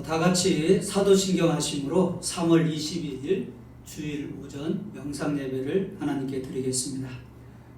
다 같이 사도신경 하심으로 3월 22일 주일 오전 영상 예배를 하나님께 드리겠습니다.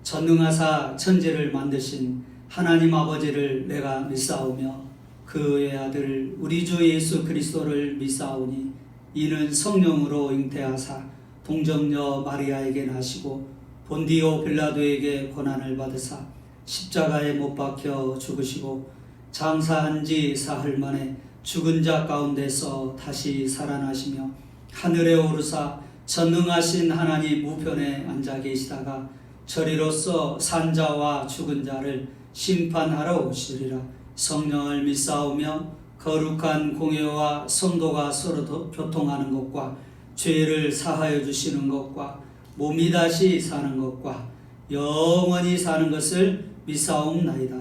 전능하사 천지를 만드신 하나님 아버지를 내가 믿사오며 그의 아들 우리 주 예수 그리스도를 믿사오니 이는 성령으로 잉태하사 동정녀 마리아에게 나시고 본디오 빌라도에게 고난을 받으사 십자가에 못 박혀 죽으시고 장사한 지 사흘 만에 죽은 자 가운데서 다시 살아나시며 하늘에 오르사 전능하신 하나님 우편에 앉아 계시다가 저리로서 산 자와 죽은 자를 심판하러 오시리라. 성령을 믿사오며 거룩한 공예와 성도가 서로 교통하는 것과 죄를 사하여 주시는 것과 몸이 다시 사는 것과 영원히 사는 것을 믿사옵나이다.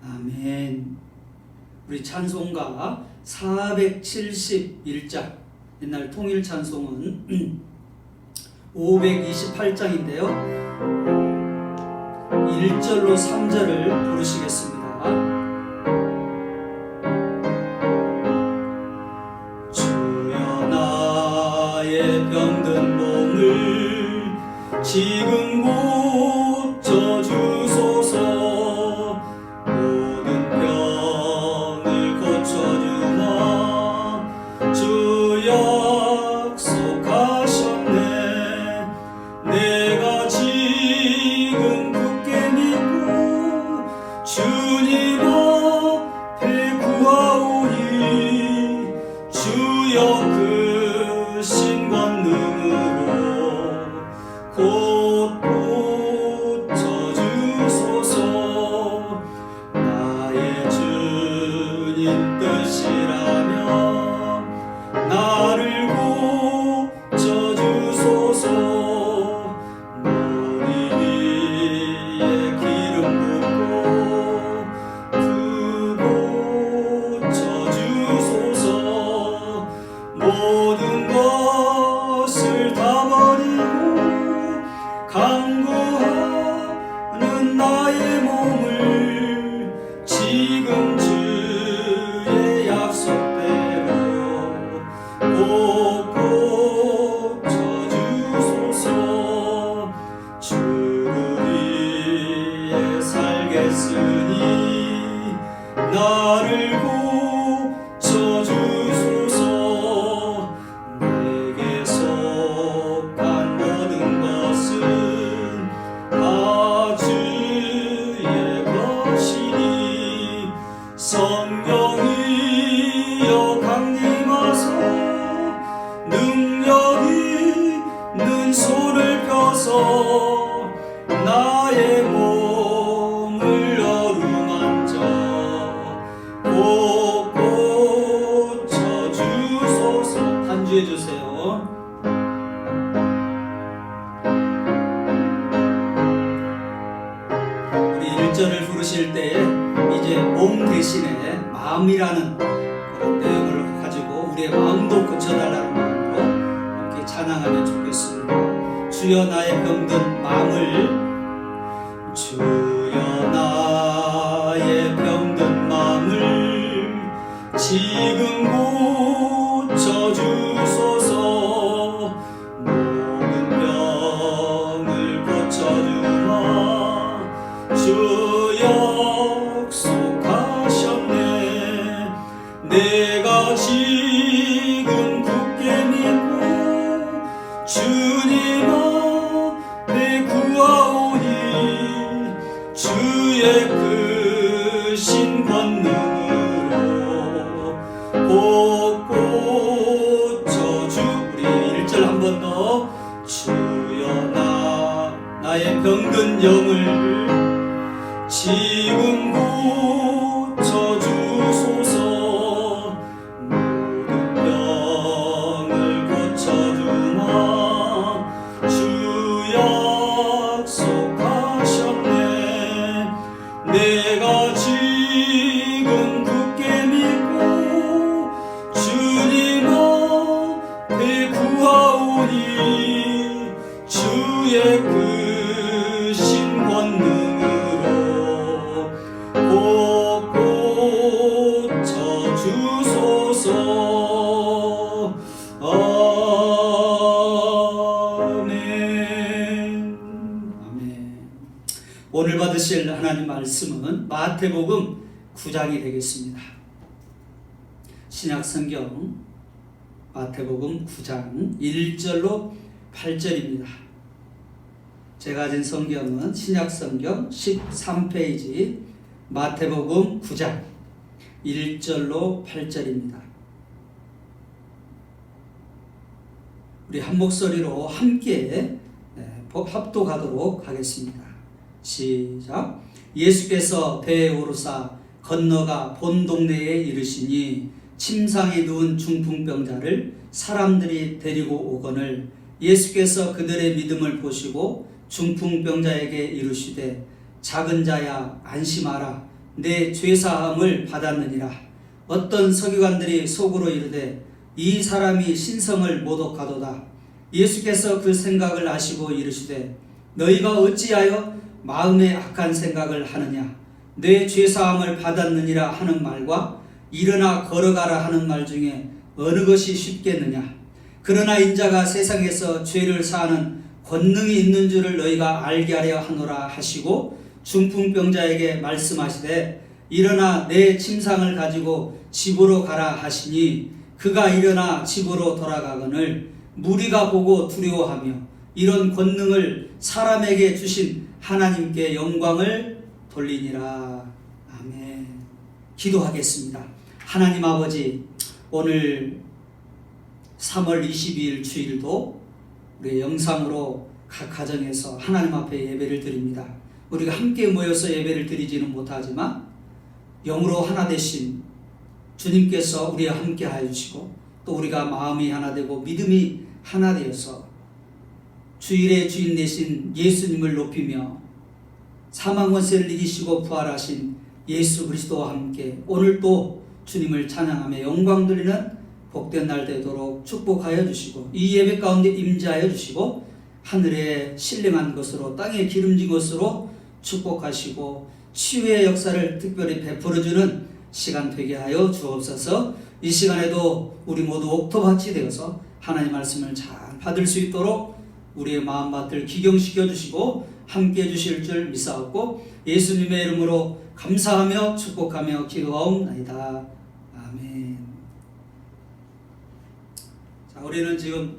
아멘. 우리 찬송가 471장, 옛날 통일 찬송은 528장인데요 1절로 3절을 부르시겠습니다. 주여 나의 병든 몸을 지금 고쳐주소서. 모든 병을 고쳐주마. 주 약속하셨네. 내가 지금 굳게 믿고 주님 앞에 구하오니 주여 크신 권능으로 곧 고쳐주소서. 나의 주님 뜻이라면 나를 고쳐주소서. 머리 위에 기름 붓고 그 고쳐주소서. 모든 것을 다 버리고 간구하는 나의 몸을 지금 주의 약속대로 꼭 고쳐주소서. 주를 위해 살겠으니 나를 고쳐주소서. 내게 속한 모든 것은 다 주의 것이니 성령이여 강림하사 능력 있는 손을 펴서 나의 몸을 어루만져 꼭 고쳐주소서. 한주해 주세요. 우리 1절을 부르실 때에 이제 몸 대신에 마음이라는 그런 내용을 가지고 우리의 마음도 고쳐달라는 마음으로 함께 찬양하면 좋겠습니다. 주여 나의 병든 마음을, 주여 나의 병든 마음을 지금 고쳐주소서. 모든 병을 고쳐주마. 주 약속하셨네. 내가 지금 굳게 믿고 주님 앞에 구하오니 주의 크신 권능으로 꼭 고쳐주. 우리 1절 한 번 더. 주여 나의 병든 영을 지금 고쳐주소서. 모든 병을 고쳐주마. 주 약속하셨네. 내가 지금 굳게 믿고 주님 앞에 구하오니 주의 크신 권능 주옵소서. 아멘. 아멘. 오늘 받으실 하나님 말씀은 마태복음 9장이 되겠습니다. 신약성경 마태복음 9장 1절로 8절입니다. 제가 가진 성경은 신약성경 13페이지 마태복음 9장 1절로 8절입니다. 우리 한 목소리로 함께 합독하도록 하겠습니다. 시작. 예수께서 배에 오르사 건너가 본 동네에 이르시니 침상에 누운 중풍병자를 사람들이 데리고 오거늘 예수께서 그들의 믿음을 보시고 중풍병자에게 이르시되 작은 자야 안심하라 내 죄사함을 받았느니라. 어떤 서기관들이 속으로 이르되 이 사람이 신성을 모독하도다. 예수께서 그 생각을 아시고 이르시되 너희가 어찌하여 마음에 악한 생각을 하느냐. 내 죄사함을 받았느니라 하는 말과 일어나 걸어가라 하는 말 중에 어느 것이 쉽겠느냐. 그러나 인자가 세상에서 죄를 사하는 권능이 있는 줄을 너희가 알게 하려 하노라 하시고 중풍병자에게 말씀하시되 일어나 내 침상을 가지고 집으로 가라 하시니 그가 일어나 집으로 돌아가거늘 무리가 보고 두려워하며 이런 권능을 사람에게 주신 하나님께 영광을 돌리니라. 아멘. 기도하겠습니다. 하나님 아버지, 오늘 3월 22일 주일도 우리 영상으로 각 가정에서 하나님 앞에 예배를 드립니다. 우리가 함께 모여서 예배를 드리지는 못하지만 영으로 하나 되신 주님께서 우리와 함께 하여 주시고 또 우리가 마음이 하나 되고 믿음이 하나 되어서 주일의 주인 되신 예수님을 높이며 사망 권세를 이기시고 부활하신 예수 그리스도와 함께 오늘 또 주님을 찬양하며 영광 돌리는 복된 날 되도록 축복하여 주시고 이 예배 가운데 임재하여 주시고 하늘에 신령한 것으로 땅에 기름진 것으로 축복하시고 치유의 역사를 특별히 베풀어주는 시간 되게 하여 주옵소서. 이 시간에도 우리 모두 옥토밭이 되어서 하나님 말씀을 잘 받을 수 있도록 우리의 마음밭을 기경시켜 주시고 함께 해 주실 줄 믿사옵고 예수님의 이름으로 감사하며 축복하며 기도하옵나이다. 아멘. 자, 우리는 지금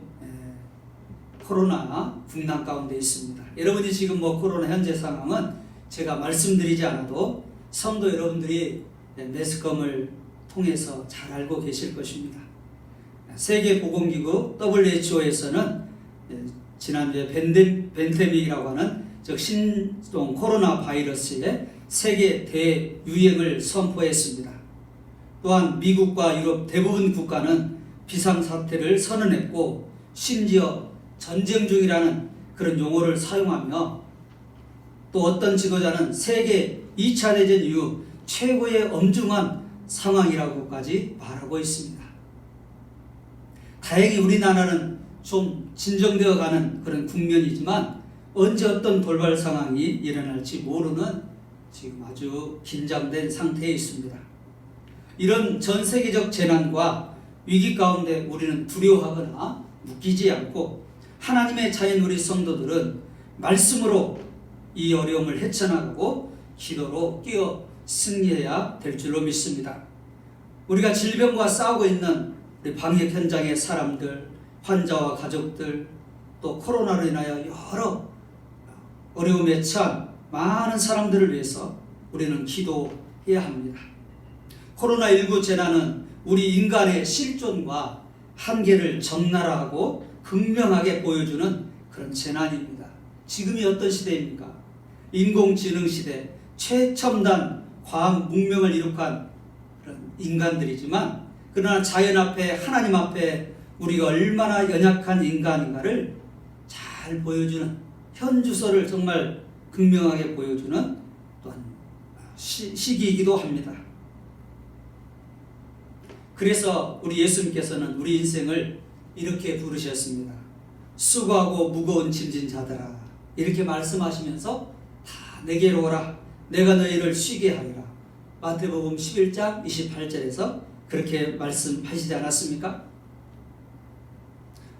코로나 국난 가운데 있습니다. 여러분이 지금 코로나 현재 상황은 제가 말씀드리지 않아도 성도 여러분들이 매스컴을 통해서 잘 알고 계실 것입니다. 세계보건기구 WHO에서는 지난주에 벤데믹이라고 하는 즉 신종 코로나 바이러스의 세계 대유행을 선포했습니다. 또한 미국과 유럽 대부분 국가는 비상사태를 선언했고 심지어 전쟁 중이라는 그런 용어를 사용하며 또 어떤 지도자는 세계 2차 대전 이후 최고의 엄중한 상황이라고까지 말하고 있습니다. 다행히 우리나라는 좀 진정되어 가는 그런 국면이지만 언제 어떤 돌발 상황이 일어날지 모르는 지금 아주 긴장된 상태에 있습니다. 이런 전 세계적 재난과 위기 가운데 우리는 두려워하거나 묶이지 않고 하나님의 자연 우리 성도들은 말씀으로 이 어려움을 헤쳐나가고 기도로 뛰어 승리해야 될 줄로 믿습니다. 우리가 질병과 싸우고 있는 우리 방역 현장의 사람들, 환자와 가족들, 또 코로나로 인하여 여러 어려움에 처한 많은 사람들을 위해서 우리는 기도해야 합니다. 코로나19 재난은 우리 인간의 실존과 한계를 적나라하고 극명하게 보여주는 그런 재난입니다. 지금이 어떤 시대입니까? 인공지능 시대, 최첨단 과학 문명을 이룩한 그런 인간들이지만 그러나 자연 앞에 하나님 앞에 우리가 얼마나 연약한 인간인가를 잘 보여주는 현주소를 정말 극명하게 보여주는 또한 시기이기도 합니다. 그래서 우리 예수님께서는 우리 인생을 이렇게 부르셨습니다. 수고하고 무거운 짐진 자들아, 이렇게 말씀하시면서 다 내게로 오라, 내가 너희를 쉬게 하리라. 마태복음 11장 28절에서 그렇게 말씀하시지 않았습니까?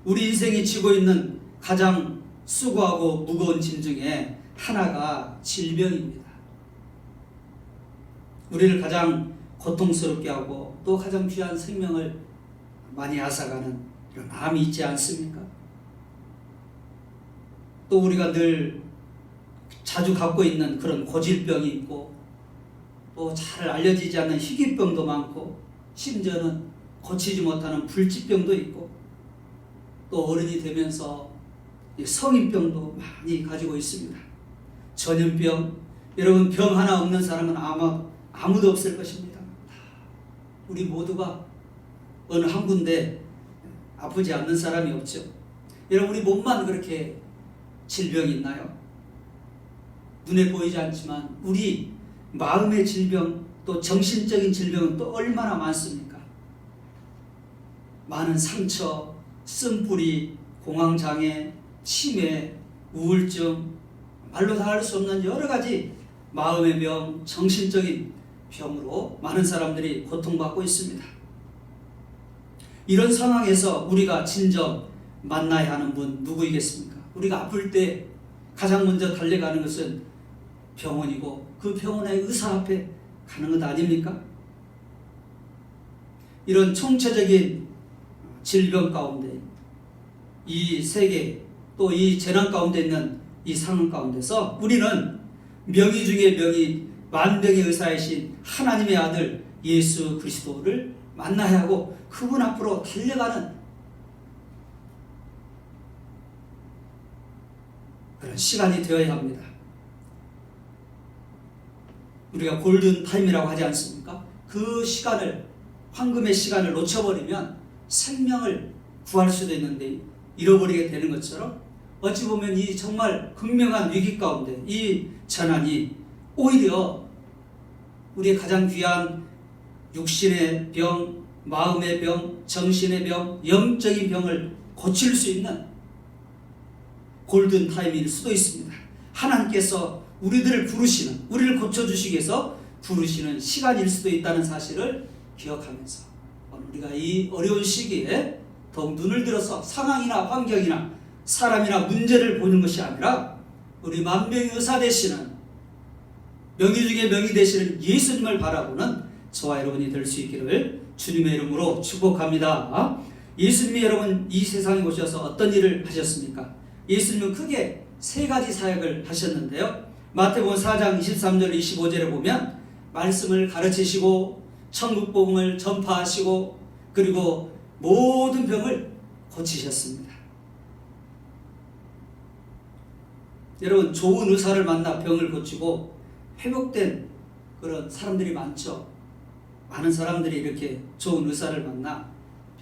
우리 인생이 지고 있는 가장 수고하고 무거운 짐 중에 하나가 질병입니다. 우리를 가장 고통스럽게 하고 또 가장 귀한 생명을 많이 앗아가는 이런 암이 있지 않습니까? 또 우리가 늘 자주 갖고 있는 그런 고질병이 있고 또 잘 알려지지 않는 희귀병도 많고 심지어는 고치지 못하는 불치병도 있고 또 어른이 되면서 성인병도 많이 가지고 있습니다. 전염병, 여러분 병 하나 없는 사람은 아무도 없을 것입니다. 우리 모두가 어느 한 군데 아프지 않는 사람이 없죠. 여러분 우리 몸만 그렇게 질병이 있나요? 눈에 보이지 않지만 우리 마음의 질병 또 정신적인 질병은 또 얼마나 많습니까? 많은 상처, 쓴뿌리, 공황장애, 치매, 우울증, 말로 다 할 수 없는 여러 가지 마음의 병, 정신적인 병으로 많은 사람들이 고통받고 있습니다. 이런 상황에서 우리가 진정 만나야 하는 분 누구이겠습니까? 우리가 아플 때 가장 먼저 달려가는 것은 병원이고 그 병원의 의사 앞에 가는 것 아닙니까? 이런 총체적인 질병 가운데 이 세계 또 이 재난 가운데 있는 이 상황 가운데서 우리는 명의 중에 명의 만병의 의사이신 하나님의 아들 예수 그리스도를 만나야 하고 그분 앞으로 달려가는 그런 시간이 되어야 합니다. 우리가 골든 타임이라고 하지 않습니까? 그 시간을 황금의 시간을 놓쳐버리면 생명을 구할 수도 있는데 잃어버리게 되는 것처럼 어찌 보면 이 정말 극명한 위기 가운데 이 재난이 오히려 우리의 가장 귀한 육신의 병, 마음의 병, 정신의 병, 영적인 병을 고칠 수 있는 골든타임일 수도 있습니다. 하나님께서 우리들을 부르시는, 우리를 고쳐주시기 위해서 부르시는 시간일 수도 있다는 사실을 기억하면서 우리가 이 어려운 시기에 더욱 눈을 들어서 상황이나 환경이나 사람이나 문제를 보는 것이 아니라 우리 만병의 의사 되시는 명의 중에 명의 되시는 예수님을 바라보는 저와 여러분이 될 수 있기를 주님의 이름으로 축복합니다. 예수님이 여러분 이 세상에 오셔서 어떤 일을 하셨습니까? 예수님은 크게 세 가지 사역을 하셨는데요. 마태복음 4장 23절 25절에 보면 말씀을 가르치시고 천국 복음을 전파하시고 그리고 모든 병을 고치셨습니다. 여러분 좋은 의사를 만나 병을 고치고 회복된 그런 사람들이 많죠. 많은 사람들이 이렇게 좋은 의사를 만나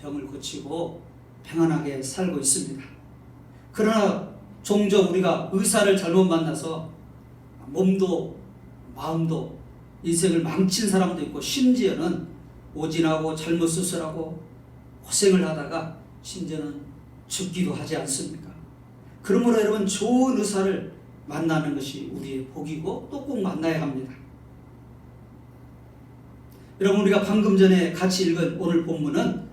병을 고치고 평안하게 살고 있습니다. 그러나 종종 우리가 의사를 잘못 만나서 몸도 마음도 인생을 망친 사람도 있고 심지어는 오진하고 잘못 수술하고 고생을 하다가 심지어는 죽기도 하지 않습니까? 그러므로 여러분 좋은 의사를 만나는 것이 우리의 복이고 또 꼭 만나야 합니다. 여러분 우리가 방금 전에 같이 읽은 오늘 본문은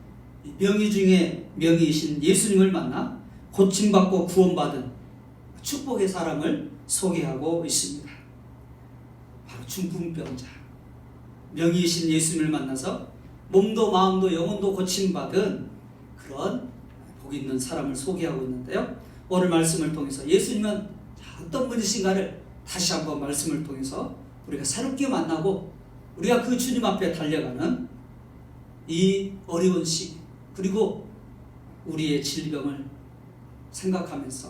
명의 중에 명의이신 예수님을 만나 고침받고 구원받은 축복의 사람을 소개하고 있습니다. 바로 중풍병자 명의이신 예수님을 만나서 몸도 마음도 영혼도 고침받은 그런 복 있는 사람을 소개하고 있는데요. 오늘 말씀을 통해서 예수님은 어떤 분이신가를 다시 한번 말씀을 통해서 우리가 새롭게 만나고 우리가 그 주님 앞에 달려가는 이 어려운 시기 그리고 우리의 질병을 생각하면서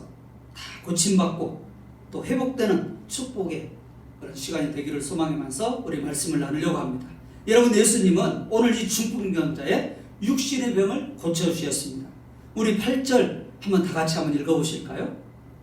다 고침받고 또 회복되는 축복의 그런 시간이 되기를 소망하면서 우리 말씀을 나누려고 합니다. 여러분 예수님은 오늘 이 중풍병자의 육신의 병을 고쳐주셨습니다. 우리 8절 한번 다 같이 한번 읽어보실까요?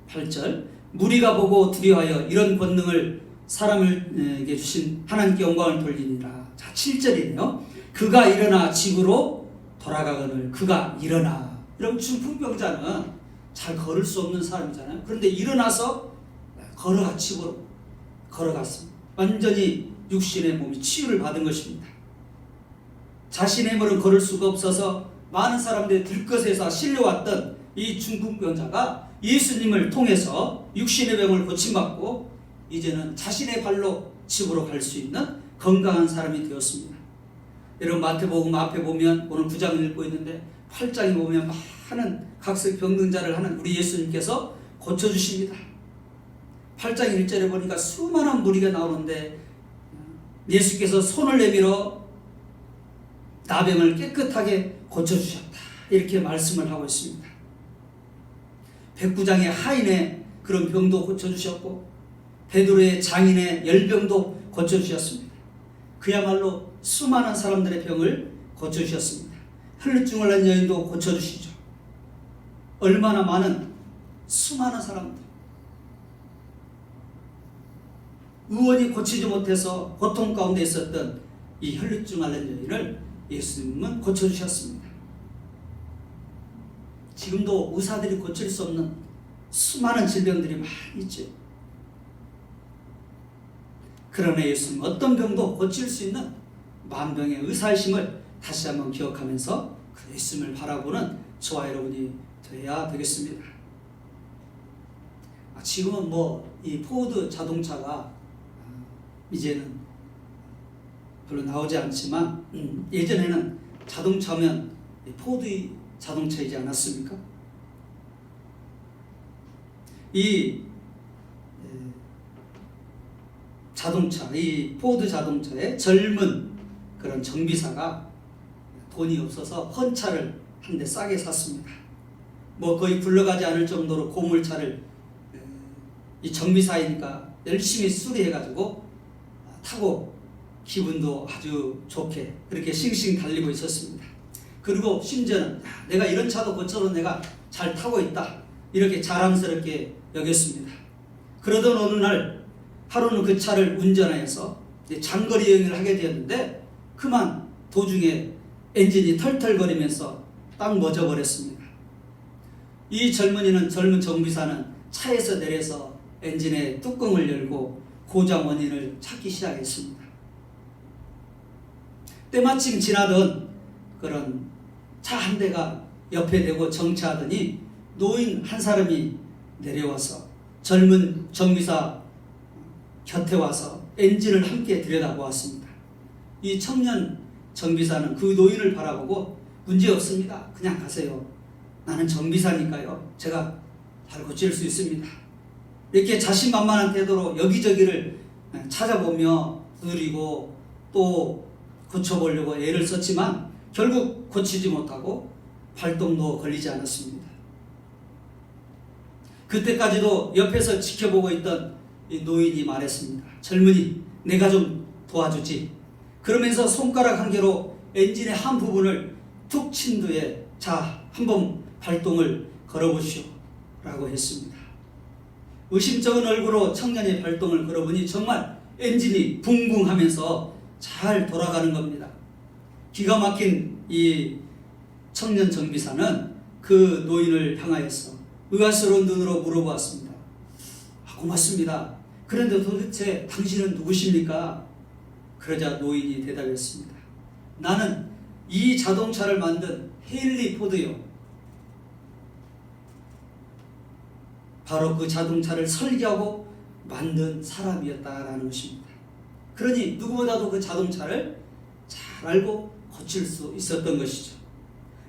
8절 무리가 보고 두려워하여 이런 권능을 사람에게 주신 하나님께 영광을 돌리니라. 자 7절이네요. 그가 일어나 집으로 돌아가거늘 그가 일어나. 이런 중풍병자는 잘 걸을 수 없는 사람이잖아요. 그런데 일어나서 걸어가 집으로 걸어갔습니다. 완전히 육신의 몸이 치유를 받은 것입니다. 자신의 물은 걸을 수가 없어서 많은 사람들이 들것에서 실려왔던 이 중풍병자가 예수님을 통해서 육신의 병을 고침받고 이제는 자신의 발로 집으로 갈 수 있는 건강한 사람이 되었습니다. 여러분 마태복음 앞에 보면 오늘 9장을 읽고 있는데 8장에 보면 많은 각색 병등자를 하는 우리 예수님께서 고쳐주십니다. 8장 1절에 보니까 수많은 무리가 나오는데 예수께서 손을 내밀어 나병을 깨끗하게 고쳐주셨다. 이렇게 말씀을 하고 있습니다. 백부장의 하인의 그런 병도 고쳐주셨고 베드로의 장인의 열병도 고쳐주셨습니다. 그야말로 수많은 사람들의 병을 고쳐주셨습니다. 혈루증을 난 여인도 고쳐주시죠. 얼마나 많은 수많은 사람들 의원이 고치지 못해서 고통 가운데 있었던 이 혈루증 앓는 여인을 예수님은 고쳐주셨습니다. 지금도 의사들이 고칠 수 없는 수많은 질병들이 많이 있죠. 그러나 예수님은 어떤 병도 고칠 수 있는 만병의 의사이심을 다시 한번 기억하면서 그 예수님을 바라보는 저와 여러분이 되어야 되겠습니다. 지금은 이 포드 자동차가 이제는 별로 나오지 않지만 예전에는 자동차면 포드 자동차이지 않았습니까? 이 자동차, 이 포드 자동차의 젊은 그런 정비사가 돈이 없어서 헌차를 한 대 싸게 샀습니다. 거의 굴러가지 않을 정도로 고물차를 이 정비사이니까 열심히 수리해가지고 타고 기분도 아주 좋게 그렇게 싱싱 달리고 있었습니다. 그리고 심지어는 내가 이런 차도 고쳐서 내가 잘 타고 있다 이렇게 자랑스럽게 여겼습니다. 그러던 어느 날 하루는 그 차를 운전하여서 장거리 여행을 하게 되었는데 그만 도중에 엔진이 털털거리면서 딱 멎어버렸습니다. 이 젊은 정비사는 차에서 내려서 엔진의 뚜껑을 열고 고장 원인을 찾기 시작했습니다. 때마침 지나던 그런 차 한 대가 옆에 대고 정차하더니 노인 한 사람이 내려와서 젊은 정비사 곁에 와서 엔진을 함께 들여다보았습니다. 이 청년 정비사는 그 노인을 바라보고 문제없습니다. 그냥 가세요. 나는 정비사니까요. 제가 잘 고칠 수 있습니다. 이렇게 자신만만한 태도로 여기저기를 찾아보며 누리고 또 고쳐보려고 애를 썼지만 결국 고치지 못하고 발동도 걸리지 않았습니다. 그때까지도 옆에서 지켜보고 있던 이 노인이 말했습니다. 젊은이, 내가 좀 도와주지. 그러면서 손가락 한 개로 엔진의 한 부분을 툭 친 뒤에 자, 한번 발동을 걸어보시오 라고 했습니다. 의심쩍은 얼굴로 청년이 발동을 걸어보니 정말 엔진이 붕붕하면서 잘 돌아가는 겁니다. 기가 막힌 이 청년 정비사는 그 노인을 향하여서 의아스러운 눈으로 물어보았습니다. 고맙습니다. 그런데 도대체 당신은 누구십니까? 그러자 노인이 대답했습니다. 나는 이 자동차를 만든 헨리 포드요. 바로 그 자동차를 설계하고 만든 사람이었다라는 것입니다. 그러니 누구보다도 그 자동차를 잘 알고 고칠 수 있었던 것이죠.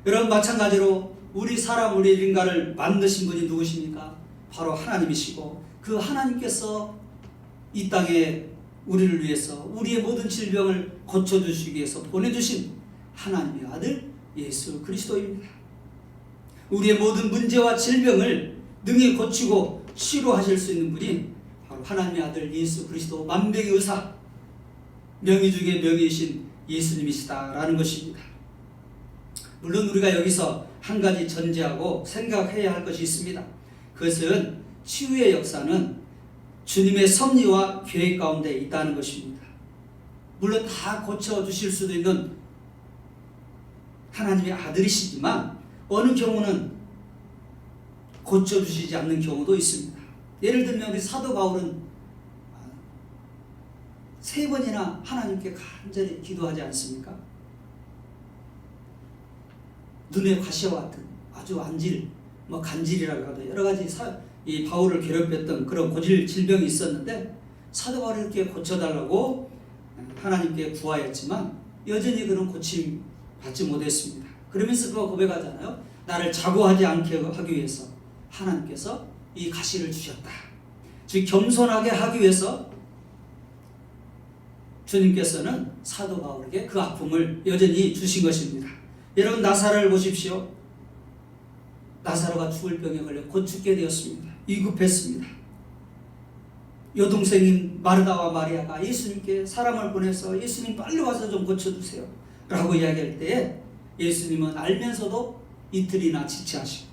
여러분 마찬가지로 우리 인간을 만드신 분이 누구십니까? 바로 하나님이시고 그 하나님께서 이 땅에 우리를 위해서 우리의 모든 질병을 고쳐주시기 위해서 보내주신 하나님의 아들 예수 그리스도입니다. 우리의 모든 문제와 질병을 능히 고치고 치료하실 수 있는 분이 바로 하나님의 아들 예수 그리스도 만병의 의사 명의 중에 명의이신 예수님이시다라는 것입니다. 물론 우리가 여기서 한 가지 전제하고 생각해야 할 것이 있습니다. 그것은 치유의 역사는 주님의 섭리와 계획 가운데 있다는 것입니다. 물론 다 고쳐주실 수도 있는 하나님의 아들이시지만 어느 경우는 고쳐주시지 않는 경우도 있습니다. 예를 들면 우리 사도 바울은 3번이나 하나님께 간절히 기도하지 않습니까? 눈에 가시와 같은 아주 안질, 간질이라고 하도 여러 가지 이 바울을 괴롭혔던 그런 고질 질병이 있었는데 사도 바울이 이렇게 고쳐달라고 하나님께 구하였지만 여전히 그런 고침 받지 못했습니다. 그러면서 그가 고백하잖아요. 나를 자고하지 않게 하기 위해서 하나님께서 이 가시를 주셨다. 즉 겸손하게 하기 위해서 주님께서는 사도 바울에게 그 아픔을 여전히 주신 것입니다. 여러분 나사로를 보십시오. 나사로가 죽을 병에 걸려 곧 죽게 되었습니다. 위급했습니다. 여동생인 마르다와 마리아가 예수님께 사람을 보내서 예수님 빨리 와서 좀 고쳐주세요 라고 이야기할 때에 예수님은 알면서도 이틀이나 지체하시고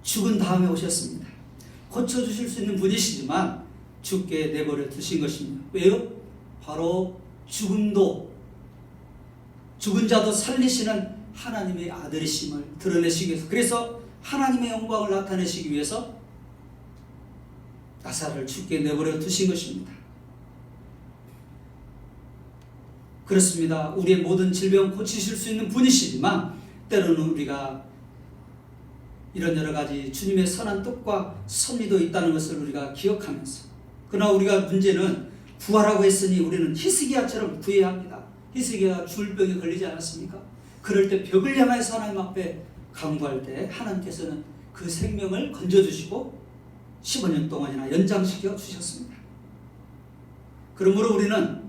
죽은 다음에 오셨습니다. 고쳐주실 수 있는 분이시지만 죽게 내버려 두신 것입니다. 왜요? 바로 죽은 자도 살리시는 하나님의 아들이심을 드러내시기 위해서, 그래서 하나님의 영광을 나타내시기 위해서 나사로를 죽게 내버려 두신 것입니다. 그렇습니다. 우리의 모든 질병 고치실 수 있는 분이시지만 때로는 우리가 이런 여러 가지 주님의 선한 뜻과 섭리도 있다는 것을 우리가 기억하면서, 그러나 우리가 문제는 구하라고 했으니 우리는 히스기야처럼 구해야 합니다. 히스기야가 죽을 병에 걸리지 않았습니까? 그럴 때 벽을 향해서 하나님 앞에 간구할 때 하나님께서는 그 생명을 건져주시고 15년 동안이나 연장시켜 주셨습니다. 그러므로 우리는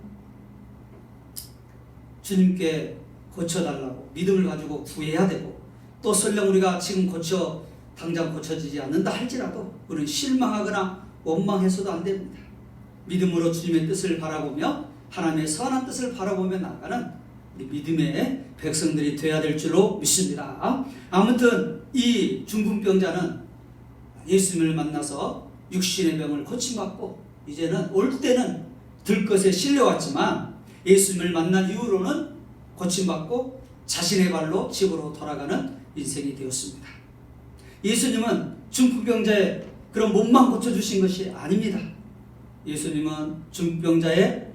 주님께 고쳐달라고 믿음을 가지고 구해야 되고, 또 설령 우리가 지금 당장 고쳐지지 않는다 할지라도 우리는 실망하거나 원망해서도 안 됩니다. 믿음으로 주님의 뜻을 바라보며 하나님의 선한 뜻을 바라보며 나아가는 우리 믿음의 백성들이 되어야 될 줄로 믿습니다. 아무튼 이 중풍병자는 예수님을 만나서 육신의 병을 고침받고 이제는 올 때는 들것에 실려왔지만 예수님을 만난 이후로는 고침받고 자신의 발로 집으로 돌아가는 인생이 되었습니다. 예수님은 중풍병자의 그런 몸만 고쳐주신 것이 아닙니다. 예수님은 중풍병자의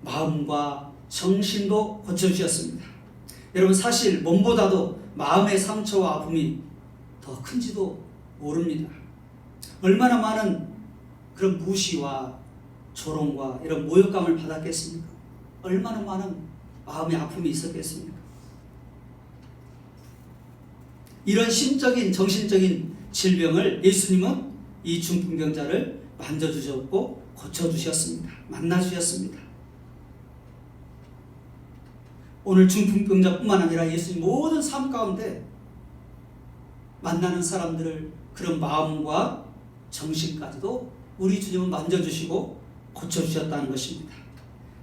마음과 정신도 고쳐주셨습니다. 여러분 사실 몸보다도 마음의 상처와 아픔이 더 큰지도 모릅니다. 얼마나 많은 그런 무시와 조롱과 이런 모욕감을 받았겠습니까? 얼마나 많은 마음의 아픔이 있었겠습니까? 이런 심적인 정신적인 질병을 예수님은 이 중풍병자를 만져주셨고 고쳐주셨습니다. 만나주셨습니다. 오늘 중풍병자뿐만 아니라 예수님 모든 삶 가운데 만나는 사람들을 그런 마음과 정신까지도 우리 주님은 만져주시고 고쳐주셨다는 것입니다.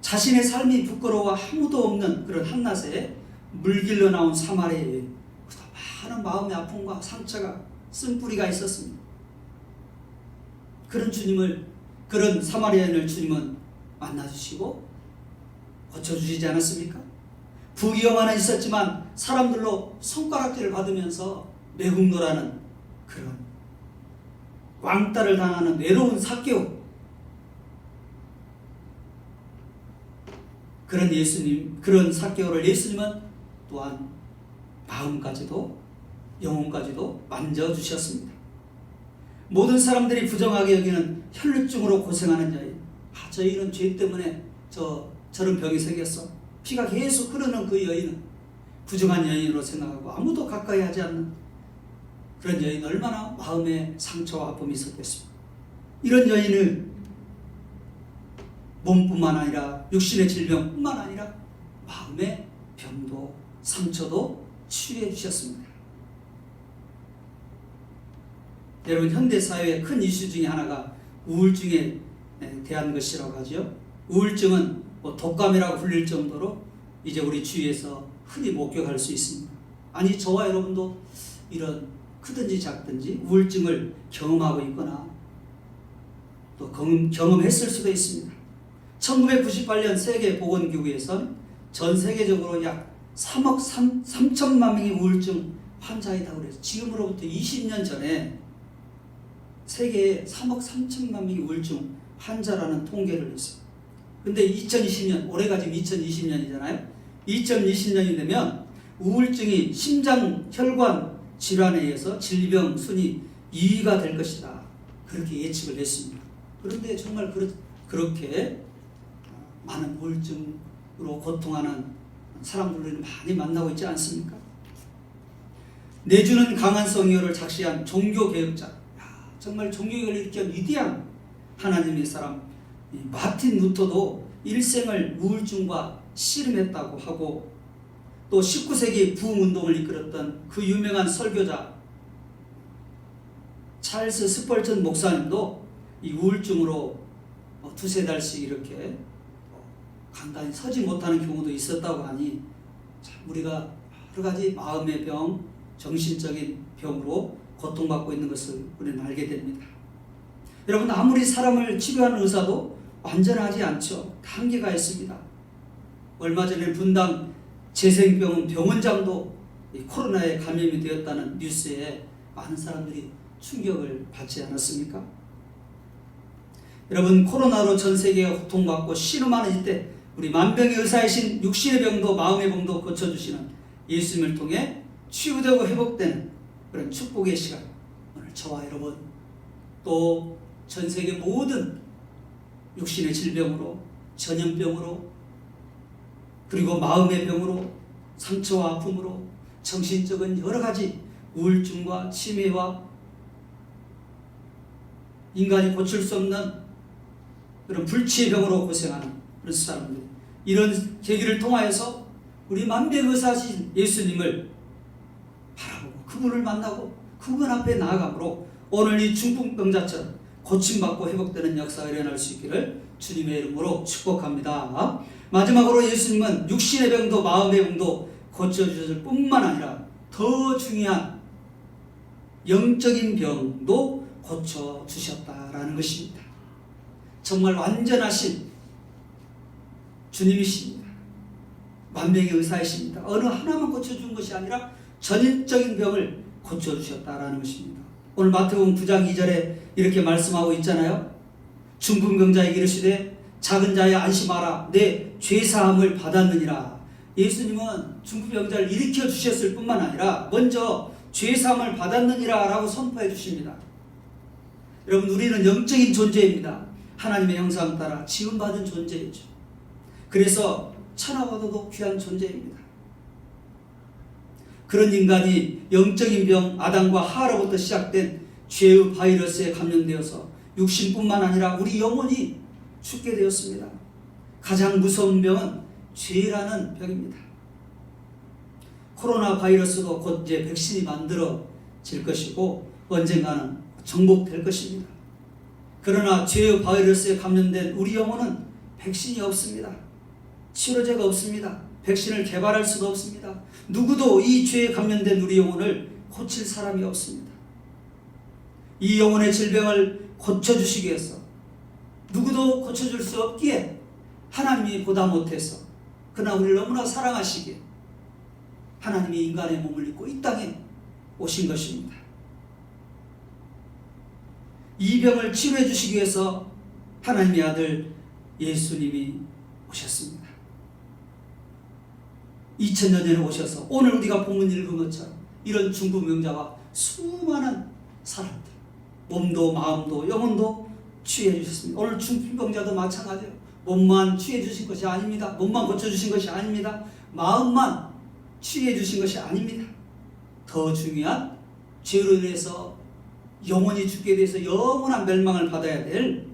자신의 삶이 부끄러워 아무도 없는 그런 한낮에 물길로 나온 사마리아 여인, 많은 마음의 아픔과 상처가 쓴뿌리가 있었습니다. 그런 사마리아 여인을 주님은 만나주시고 고쳐주시지 않았습니까? 부귀영 하나 있었지만 사람들로 손가락질을 받으면서 매국노라는 그런 왕따를 당하는 외로운 삭개오, 그런 삭개오를 예수님은 또한 마음까지도 영혼까지도 만져주셨습니다. 모든 사람들이 부정하게 여기는 혈루증으로 고생하는 여인, 저 여인은 죄 때문에 저런 병이 생겼어, 피가 계속 흐르는 그 여인은 부정한 여인으로 생각하고 아무도 가까이 하지 않는 그런 여인, 얼마나 마음에 상처와 아픔이 있었겠습니까? 이런 여인을 몸뿐만 아니라 육신의 질병뿐만 아니라 마음의 병도 상처도 치유해 주셨습니다. 여러분 현대사회의 큰 이슈 중에 하나가 우울증에 대한 것이라고 하죠. 우울증은 독감이라고 불릴 정도로 이제 우리 주위에서 흔히 목격할 수 있습니다. 아니 저와 여러분도 이런 크든지 작든지 우울증을 경험하고 있거나 또 경험했을 수도 있습니다. 1998년 세계보건기구에서는 전 세계적으로 약 3억 3천만 명의 우울증 환자이다고 그래서 지금으로부터 20년 전에 세계에 3억 3천만 명의 우울증 환자라는 통계를 했어요. 근데 2020년, 올해가 지금 2020년이잖아요. 2020년이 되면 우울증이 심장 혈관 질환에 의해서 질병 순위 2위가 될 것이다. 그렇게 예측을 했습니다. 그런데 정말 그렇게 많은 우울증으로 고통하는 사람들을 많이 만나고 있지 않습니까? 내주는 강한 성의를 작시한 종교개혁자, 정말 종교개혁을 일으킨 위대한 하나님의 사람 마틴 루터도 일생을 우울증과 씨름했다고 하고, 또 19세기 부흥운동을 이끌었던 그 유명한 설교자 찰스 스펄전 목사님도 이 우울증으로 두세 달씩 이렇게 간단히 서지 못하는 경우도 있었다고 하니, 우리가 여러 가지 마음의 병, 정신적인 병으로 고통받고 있는 것을 우리는 알게 됩니다. 여러분, 아무리 사람을 치료하는 의사도 완전하지 않죠. 한계가 있습니다. 얼마 전에 분당 재생병원 병원장도 코로나에 감염이 되었다는 뉴스에 많은 사람들이 충격을 받지 않았습니까? 여러분, 코로나로 전 세계가 고통받고 신음하는 이때 우리 만병의 의사이신 육신의 병도 마음의 병도 고쳐주시는 예수님을 통해 치유되고 회복되는 그런 축복의 시간, 오늘 저와 여러분 또 전 세계 모든 육신의 질병으로, 전염병으로, 그리고 마음의 병으로, 상처와 아픔으로, 정신적인 여러 가지 우울증과 치매와 인간이 고칠 수 없는 그런 불치의 병으로 고생하는 그런 사람들, 이런 계기를 통하여서 우리 만병의사신 예수님을 바라보고 그분을 만나고 그분 앞에 나아감으로 오늘 이 중풍병자처럼 고침받고 회복되는 역사가 일어날 수 있기를 주님의 이름으로 축복합니다. 마지막으로 예수님은 육신의 병도 마음의 병도 고쳐주실 뿐만 아니라 더 중요한 영적인 병도 고쳐주셨다라는 것입니다. 정말 완전하신 주님이십니다. 만병의 의사이십니다. 어느 하나만 고쳐준 것이 아니라 전인적인 병을 고쳐주셨다라는 것입니다. 오늘 마태복음 9장 2절에 이렇게 말씀하고 있잖아요. 중풍병자에게 이르시되 작은 자여 안심하라, 내 죄사함을 받았느니라. 예수님은 중풍병자를 일으켜 주셨을 뿐만 아니라 먼저 죄사함을 받았느니라 라고 선포해 주십니다. 여러분, 우리는 영적인 존재입니다. 하나님의 형상 따라 지음받은 존재이죠. 그래서 천하보다도 귀한 존재입니다. 그런 인간이 영적인 병 아담과 하와로부터 시작된 죄의 바이러스에 감염되어서 육신뿐만 아니라 우리 영혼이 죽게 되었습니다. 가장 무서운 병은 죄라는 병입니다. 코로나 바이러스도 곧 이제 백신이 만들어질 것이고 언젠가는 정복될 것입니다. 그러나 죄의 바이러스에 감염된 우리 영혼은 백신이 없습니다. 치료제가 없습니다. 백신을 개발할 수도 없습니다. 누구도 이 죄에 감염된 우리 영혼을 고칠 사람이 없습니다. 이 영혼의 질병을 고쳐주시기 위해서 누구도 고쳐줄 수 없기에 하나님이 보다 못해서, 그러나 우리를 너무나 사랑하시기에 하나님이 인간의 몸을 입고 이 땅에 오신 것입니다. 이 병을 치료해 주시기 위해서 하나님의 아들 예수님이 오셨습니다. 2000년 전에 오셔서 오늘 우리가 본문 읽은 것처럼 이런 중풍병자와 수많은 사람들, 몸도 마음도 영혼도 치유해 주셨습니다. 오늘 중풍병자도 마찬가지예요. 몸만 치유해 주신 것이 아닙니다. 몸만 고쳐주신 것이 아닙니다. 마음만 치유해 주신 것이 아닙니다. 더 중요한 죄로 인해서 영혼이 죽게 돼서 영원한 멸망을 받아야 될,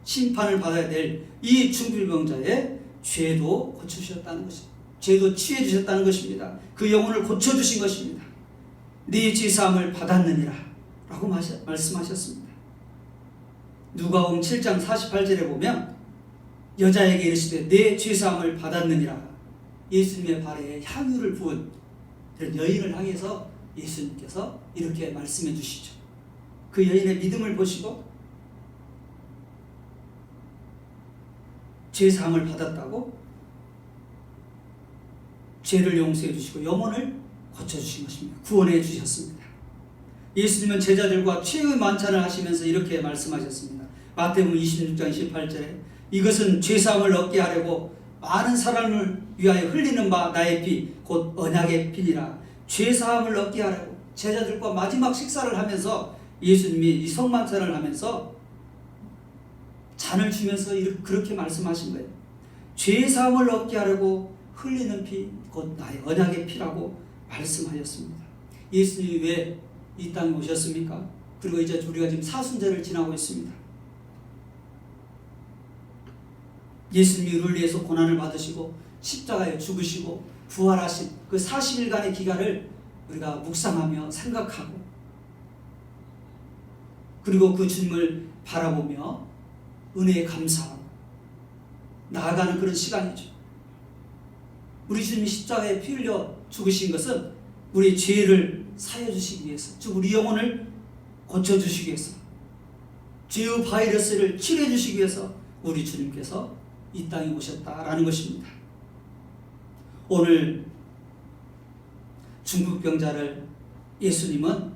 심판을 받아야 될 이 중풍병자의 죄도 고쳐주셨다는 것입니다. 죄도 치유해 주셨다는 것입니다. 그 영혼을 고쳐주신 것입니다. 네 죄사함을 받았느니라 라고 말씀하셨습니다. 누가복음 7장 48절에 보면 여자에게 이르시되 내 죄사함을 받았느니라, 예수님의 발에 향유를 부은 그런 여인을 향해서 예수님께서 이렇게 말씀해 주시죠. 그 여인의 믿음을 보시고 죄사함을 받았다고 죄를 용서해 주시고 영혼을 고쳐주신 것입니다. 구원해 주셨습니다. 예수님은 제자들과 최후의 만찬을 하시면서 이렇게 말씀하셨습니다. 마태복음 26장 18절에 이것은 죄사함을 얻게 하려고 많은 사람을 위하여 흘리는 바 나의 피 곧 언약의 피니라. 죄사함을 얻게 하라고 제자들과 마지막 식사를 하면서 예수님이 이 성만찬을 하면서 잔을 주면서 그렇게 말씀하신 거예요. 죄사함을 얻게 하려고 흘리는 피 곧 나의 언약의 피라고 말씀하셨습니다. 예수님이 왜 이 땅에 오셨습니까? 그리고 이제 우리가 지금 사순절을 지나고 있습니다. 예수님이 우리를 위해서 고난을 받으시고 십자가에 죽으시고 부활하신 그 40일간의 기간을 우리가 묵상하며 생각하고 그리고 그 주님을 바라보며 은혜에 감사하고 나아가는 그런 시간이죠. 우리 주님이 십자가에 피 흘려 죽으신 것은 우리의 죄를 사여 주시기 위해서, 즉 우리 영혼을 고쳐 주시기 위해서, 죄의 바이러스를 치료해 주시기 위해서 우리 주님께서 이 땅에 오셨다라는 것입니다. 오늘 중풍병자를 예수님은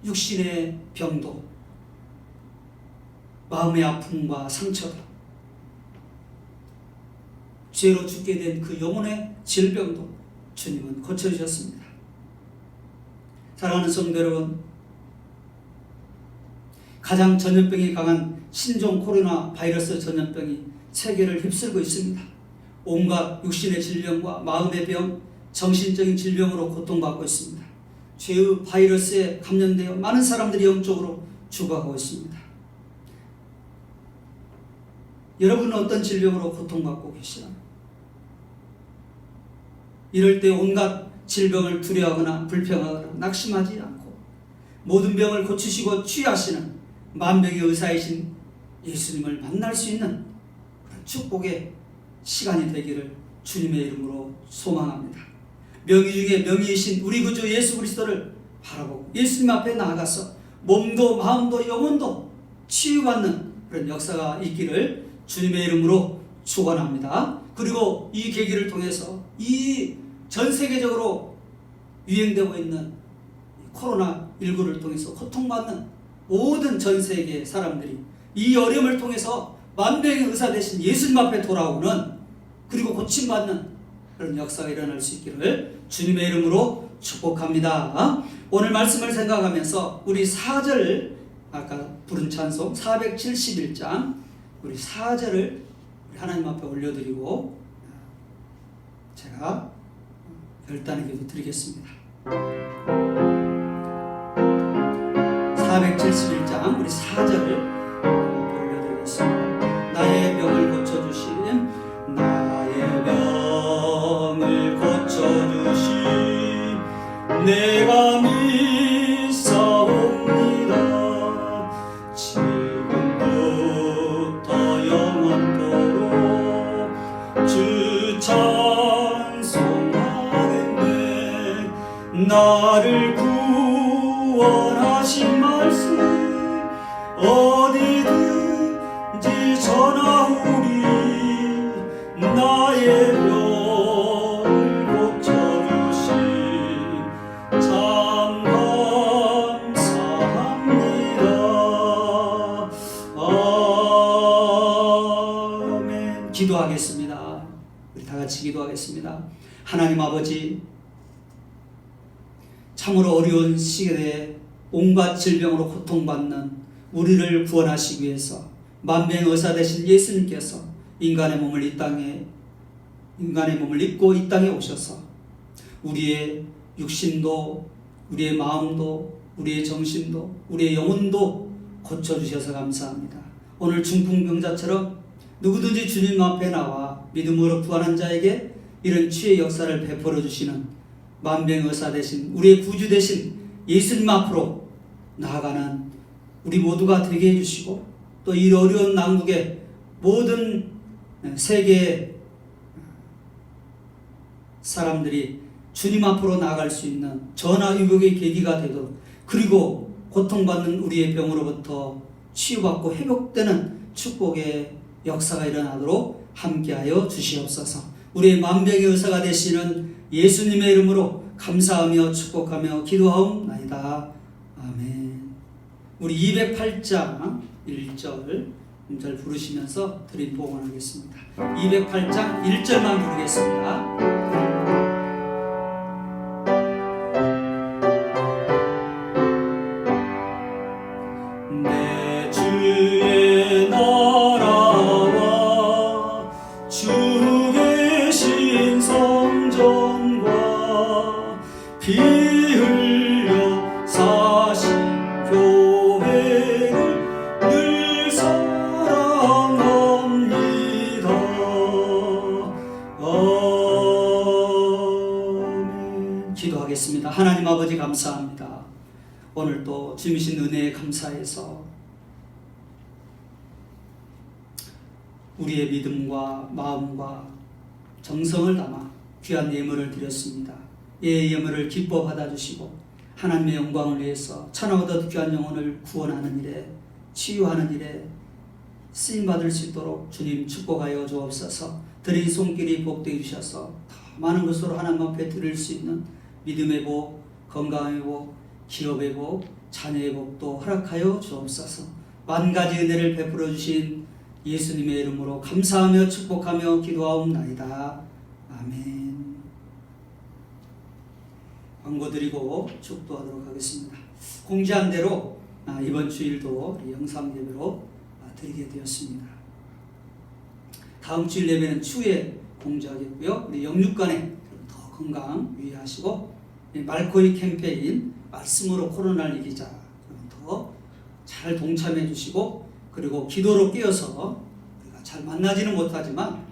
육신의 병도, 마음의 아픔과 상처도, 죄로 죽게 된 그 영혼의 질병도 주님은 고쳐주셨습니다. 사랑하는 성도 여러분, 가장 전염병이 강한 신종 코로나 바이러스 전염병이 세계를 휩쓸고 있습니다. 온갖 육신의 질병과 마음의 병, 정신적인 질병으로 고통받고 있습니다. 죄의 바이러스에 감염되어 많은 사람들이 영적으로 죽어가고 있습니다. 여러분은 어떤 질병으로 고통받고 계시나요? 이럴 때 온갖 질병을 두려워하거나 불평하거나 낙심하지 않고 모든 병을 고치시고 치유하시는 만병의 의사이신 예수님을 만날 수 있는 그런 축복의 시간이 되기를 주님의 이름으로 소망합니다. 명의 중에 명의이신 우리 구주 예수 그리스도를 바라보고 예수님 앞에 나아가서 몸도 마음도 영혼도 치유받는 그런 역사가 있기를 주님의 이름으로 축원합니다. 그리고 이 계기를 통해서 이 전 세계적으로 유행되고 있는 코로나19를 통해서 고통받는 모든 전 세계 사람들이 이 어려움을 통해서 만병의 의사 되신 예수님 앞에 돌아오는, 그리고 고침받는 그런 역사가 일어날 수 있기를 주님의 이름으로 축복합니다. 오늘 말씀을 생각하면서 우리 4절, 아까 부른 찬송 471장 우리 4절을 우리 하나님 앞에 올려드리고 제가 별단의 기도 드리겠습니다. 471장 우리 4절을 올려드리겠습니다. 나의 병을 고쳐주신, 나의 병을 고쳐주신 내가 믿사옵니다. 지금부터 영원토록 주 찬송하겠네. 나를 구원하신 말씀 어디든지 전하오리. 나의 병을 고쳐주신 참 감사합니다. 아멘. 기도하겠습니다. 우리 다 같이 기도하겠습니다. 하나님 아버지, 참으로 어려운 시기에 온갖 질병으로 고통받는 우리를 구원하시기 위해서 만병의 의사 되신 예수님께서 인간의 몸을 입고 이 땅에 오셔서 우리의 육신도, 우리의 마음도, 우리의 정신도, 우리의 영혼도 고쳐주셔서 감사합니다. 오늘 중풍병자처럼 누구든지 주님 앞에 나와 믿음으로 구원한 자에게 이런 치유의 역사를 베풀어 주시는 만병의 의사 되신 우리의 구주 되신 예수님 앞으로 나아가는 우리 모두가 되게 해주시고, 또 이 어려운 난국의 모든 세계의 사람들이 주님 앞으로 나아갈 수 있는 전화위복의 계기가 되도록, 그리고 고통받는 우리의 병으로부터 치유받고 회복되는 축복의 역사가 일어나도록 함께하여 주시옵소서. 우리의 만병의 의사가 되시는 예수님의 이름으로 감사하며 축복하며 기도하옵나이다. 아멘. 우리 208장 1절 음절 부르시면서 드림 봉헌하겠습니다. 208장 1절만 부르겠습니다. 내 주의 나라와 주 계신 성전과 피 흘려 사신 교회를 늘 사랑합니다. 아멘. 기도하겠습니다. 하나님 아버지 감사합니다. 오늘 또 주님이신 은혜에 감사해서 우리의 믿음과 마음과 정성을 담아 귀한 예물을 드렸습니다. 예물을 기뻐 받아주시고 하나님의 영광을 위해서 천하보다 귀한 영혼을 구원하는 일에, 치유하는 일에 쓰임받을 수 있도록 주님 축복하여 주옵소서. 드린 손길이 복되게 주셔서 더 많은 것으로 하나님 앞에 드릴 수 있는 믿음의 복, 건강의 복, 기업의 복, 자녀의 복도 허락하여 주옵소서. 만가지 은혜를 베풀어 주신 예수님의 이름으로 감사하며 축복하며 기도하옵나이다. 아멘. 광고 드리고 축도하도록 하겠습니다. 공지한 대로 이번 주일도 영상 예배로 드리게 되었습니다. 다음 주일 예배는 추후에 공지하겠고요. 우리 영육간에 더 건강 유의하시고 말코이 캠페인 말씀으로 코로나를 이기자 더 잘 동참해 주시고, 그리고 기도로 깨어서 우리가 잘 만나지는 못하지만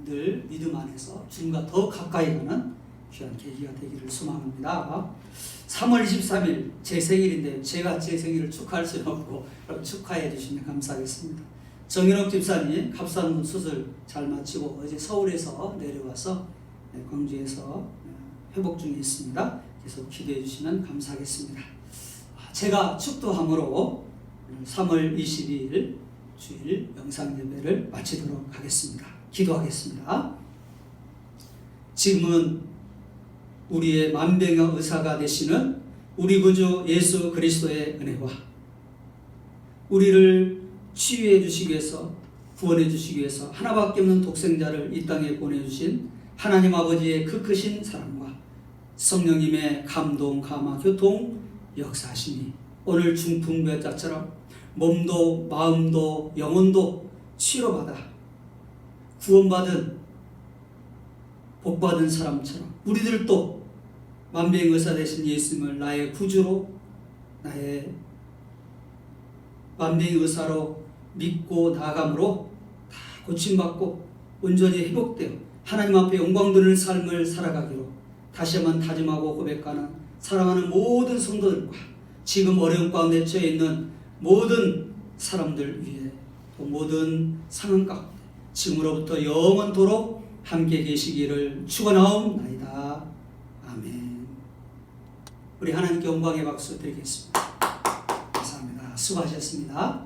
늘 믿음 안에서 주님과 더 가까이 가는 귀한 계기가 되기를 소망합니다. 3월 23일 제 생일인데 제가 제 생일을 축하할 수는 없고 축하해 주시면 감사하겠습니다. 정인옥 집사님 갑상선 수술 잘 마치고 어제 서울에서 내려와서 광주에서 회복 중에 있습니다. 계속 기도해 주시면 감사하겠습니다. 제가 축도함으로 3월 22일 주일 영상 예배를 마치도록 하겠습니다. 기도하겠습니다. 지금은 우리의 만병의 의사가 되시는 우리 구주 예수 그리스도의 은혜와 우리를 치유해 주시기 위해서, 구원해 주시기 위해서 하나밖에 없는 독생자를 이 땅에 보내주신 하나님 아버지의 그 크신 사랑과 성령님의 감동, 감화, 교통 역사하시니 오늘 중풍병자처럼 몸도 마음도 영혼도 치료받아 구원받은 복받은 사람처럼 우리들도 만병의 의사 되신 예수님을 나의 구주로, 나의 만병의 의사로 믿고 나아감으로 다 고침받고 온전히 회복되어 하나님 앞에 영광 돌리는 삶을 살아가기로 다시 한번 다짐하고 고백하는 사랑하는 모든 성도들과 지금 어려움 가운데 처해 있는 모든 사람들 위해 또 모든 상황 가운데 지금으로부터 영원토록 함께 계시기를 축원하옵나이다. 아멘. 우리 하나님께 영광의 박수 드리겠습니다. 감사합니다. 수고하셨습니다.